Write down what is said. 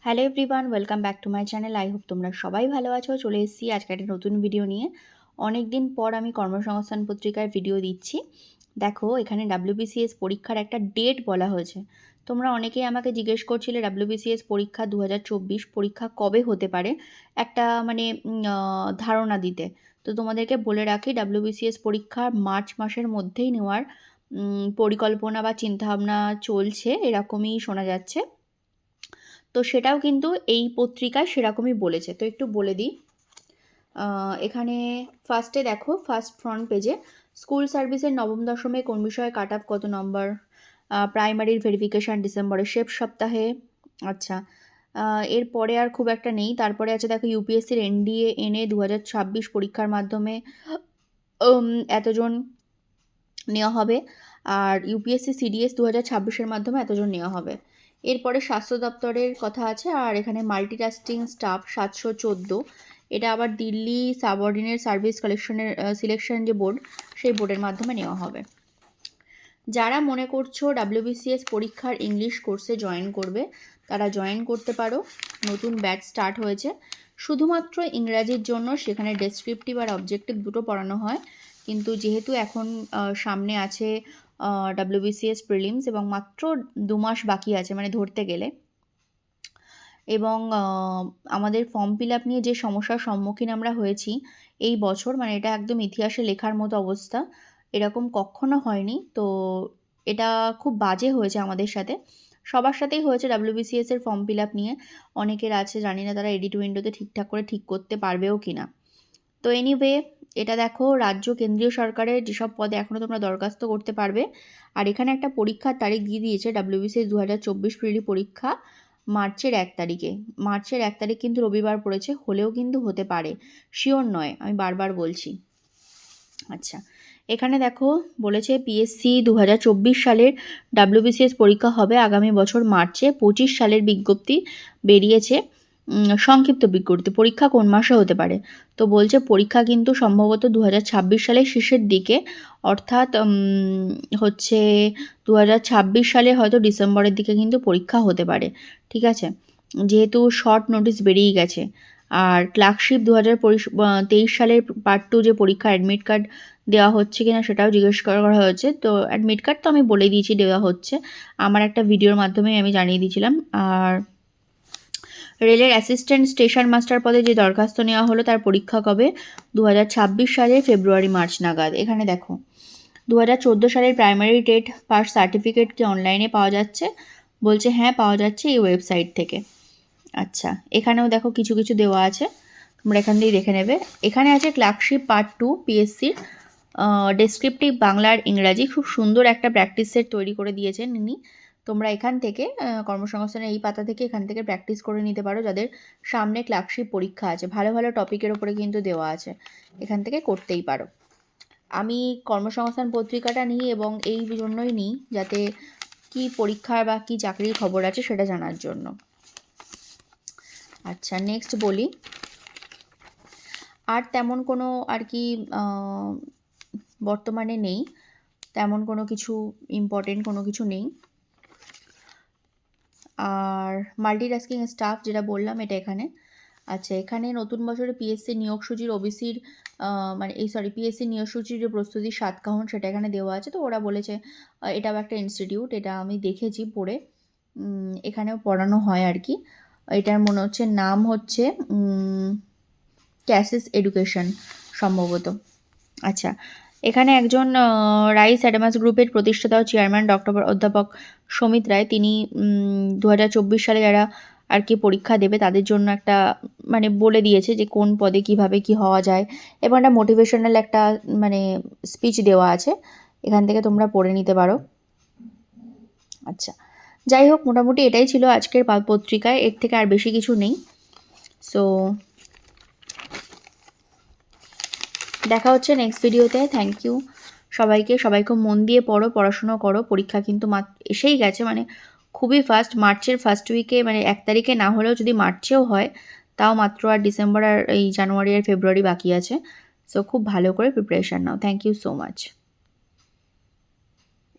Hello everyone, welcome back to my channel. I hope তোমরা সবাই ভালো আছো। চলে এসেছি আজকে একটা নতুন ভিডিও নিয়ে। অনেক দিন পর আমি কর্মসংস্থান পত্রিকার ভিডিও দিচ্ছি। দেখো, এখানে ডাব্লিউবিসিএস পরীক্ষার একটা ডেট বলা হয়েছে। তোমরা অনেকেই আমাকে জিজ্ঞেস করছিলে ডাব্লিউবিসিএস পরীক্ষা 2024 পরীক্ষা কবে হতে পারে, একটা ধারণা দিতে। তো তোমাদেরকে বলে রাখি, ডাব্লিউবিসিএস পরীক্ষা মার্চ মাসের মধ্যেই নেওয়ার পরিকল্পনা বা চিন্তাভাবনা চলছে, এরকমই শোনা যাচ্ছে। তো সেটাও কিন্তু এই পত্রিকায় সেরকমই বলেছে। তো একটু বলে দিই। এখানে ফার্স্টে দেখো, ফার্স্ট ফ্রন্ট পেজে স্কুল সার্ভিসের নবম দশমে কোন বিষয়ে কাট অফ কত নম্বর, প্রাইমারির ভেরিফিকেশান ডিসেম্বরের শেষ সপ্তাহে। আচ্ছা, এরপরে আর খুব একটা নেই। তারপরে আছে দেখো, ইউপিএসসির এনডিএ এনএ 2026 পরীক্ষার মাধ্যমে এতজন নেওয়া হবে, আর ইউপিএসসি সিডিএস 2026-এর মাধ্যমে এতজন নেওয়া হবে। এরপরে স্বাস্থ্য দপ্তরের কথা আছে, আর এখানে মাল্টিটাস্কিং স্টাফ 714। এটা আবার দিল্লি সাবঅর্ডিনেট সার্ভিস সিলেকশন যে বোর্ড, সেই বোর্ডের মাধ্যমে নেওয়া হবে। যারা মনে করছো ডাব্লিউবিসিএস পরীক্ষার ইংলিশ কোর্সে জয়েন করবে, তারা জয়েন করতে পারো। নতুন ব্যাচ স্টার্ট হয়েছে শুধুমাত্র ইংরাজির জন্য। সেখানে ডেসক্রিপটিভ আর অবজেক্টিভ দুটো পড়ানো হয়, কিন্তু যেহেতু এখন সামনে আছে ডাব্লিউবিসিএস প্রিলিমস এবং মাত্র 2 মাস বাকি আছে মানে ধরতে গেলে, এবং আমাদের ফর্ম ফিল আপ নিয়ে যে সমস্যার সম্মুখীন আমরা হয়েছি এই বছর, মানে এটা একদম ইতিহাসে লেখার মতো অবস্থা। এরকম কখনো হয়নি। তো এটা খুব বাজে হয়েছে আমাদের সাথে, সবার সাথেই হয়েছে ডাব্লিউবিসিএস এর ফর্ম ফিল আপ নিয়ে। অনেকের আছে, জানি না তারা এডিট উইন্ডোতে ঠিকঠাক করে ঠিক করতে পারবেও কি না। তো এনিওয়ে, এটা দেখো রাজ্য কেন্দ্রীয় সরকারের যেসব পদে এখনও তোমরা দরখাস্ত করতে পারবে। আর এখানে একটা পরীক্ষার তারিখ দিয়ে দিয়েছে, ডাব্লিউবিসিএস 2024 প্রিলি পরীক্ষা মার্চের 1 তারিখে। মার্চের 1 তারিখ কিন্তু রবিবার পড়েছে, হলেও কিন্তু হতে পারে, শিওর নয়, আমি বারবার বলছি। আচ্ছা, এখানে দেখো বলেছে পিএসসি 2024 সালের ডাব্লিউবিসিএস পরীক্ষা হবে আগামী বছর মার্চে। 25 সালের বিজ্ঞপ্তি বেরিয়েছে, সংক্ষিপ্ত বিজ্ঞপ্তি। পরীক্ষা কোন মাসে হতে পারে? তো বলছে পরীক্ষা কিন্তু সম্ভবত 2026 সালের শেষের দিকে, অর্থাৎ হচ্ছে 2026 সালে হয়তো ডিসেম্বরের দিকে কিন্তু পরীক্ষা হতে পারে। ঠিক আছে, যেহেতু শর্ট নোটিস বেরিয়ে গেছে। আর ক্লার্কশিপ 2023 সালের পার্ট 2 যে পরীক্ষা, অ্যাডমিট কার্ড দেওয়া হচ্ছে কিনা সেটাও জিজ্ঞেস করা হয়েছে। তো অ্যাডমিট কার্ড তো আমি বলে দিয়েছি দেওয়া হচ্ছে, আমার একটা ভিডিওর মাধ্যমে আমি জানিয়ে দিয়েছিলাম। আর রেলের অ্যাসিস্ট্যান্ট স্টেশন মাস্টার পদে যে দরখাস্ত নেওয়া হলো, তার পরীক্ষা কবে? 2026 সালের ফেব্রুয়ারি মার্চ নাগাদ। এখানে দেখো 2014 সালের প্রাইমারি টেট পাস সার্টিফিকেট কি অনলাইনে পাওয়া যাচ্ছে? বলছে হ্যাঁ, পাওয়া যাচ্ছে এই ওয়েবসাইট থেকে। আচ্ছা, এখানেও দেখো কিছু কিছু দেওয়া আছে, তোমরা এখান দিয়েই দেখে নেবে। এখানে আছে ক্লার্কশিপ পার্ট 2 পিএসসির ডেসক্রিপটিভ বাংলার ইংরাজি। খুব সুন্দর একটা প্র্যাকটিস সেট তৈরি করে দিয়েছেন ইনি। তোমরা এখান থেকে কর্মসংস্থানের এই পাতা থেকে এখান থেকে প্র্যাকটিস করে নিতে পারো, যাদের সামনে ক্লার্কশিপ পরীক্ষা আছে। ভালো ভালো টপিকের ওপরে কিন্তু দেওয়া আছে, এখান থেকে করতেই পারো। আমি কর্মসংস্থান পত্রিকাটা নিই এবং এই জন্যই নিই, যাতে কি পরীক্ষার বা কি চাকরির খবর আছে সেটা জানার জন্য। আচ্ছা, নেক্সট বলি। আর তেমন কোনো আর কি বর্তমানে নেই, তেমন কোনো কিছু ইম্পর্টেন্ট কোনো কিছু নেই। আর মাল্টিটাস্কিং স্টাফ যেটা বললাম, এটা এখানে আচ্ছা। এখানে নতুন বছরে পিএসসি নিয়োগ সূচির ওবিসির পিএসসি নিয়োগ সূচির যে প্রস্তুতির সাতকাহন, সেটা এখানে দেওয়া আছে। তো ওরা বলেছে এটাও একটা ইনস্টিটিউট, এটা আমি দেখেছি পড়ে, এখানেও পড়ানো হয় আর কি। এটার মনে হচ্ছে নাম হচ্ছে ক্যাসিস এডুকেশন সম্ভবত। আচ্ছা, এখানে একজন রাইস অ্যাডামাস গ্রুপের প্রতিষ্ঠাতা ও চেয়ারম্যান অধ্যাপক সমিত রায়, তিনি 2024 সালে যারা আর কি পরীক্ষা দেবে তাদের জন্য একটা বলে দিয়েছে যে কোন পদে কিভাবে কি হওয়া যায়, এবং একটা মোটিভেশনাল একটা স্পিচ দেওয়া আছে, এখান থেকে তোমরা পড়ে নিতে পারো। আচ্ছা, যাই হোক, মোটামুটি এটাই ছিল আজকের পত্রিকায়, এর থেকে আর বেশি কিছু নেই। সো দেখা হচ্ছে নেক্সট ভিডিওতে। থ্যাংক ইউ সবাইকে। সবাই খুব মন দিয়ে পড়ো, পড়াশুনো করো। পরীক্ষা কিন্তু এসেই গেছে, খুবই ফাস্ট। মার্চের ফার্স্ট উইকে 1 তারিখে না হলেও যদি মার্চেও হয়, তাও মাত্র আর ডিসেম্বর আর এই জানুয়ারি আর ফেব্রুয়ারি বাকি আছে। সো খুব ভালো করে প্রিপারেশান নাও। Thank you so much.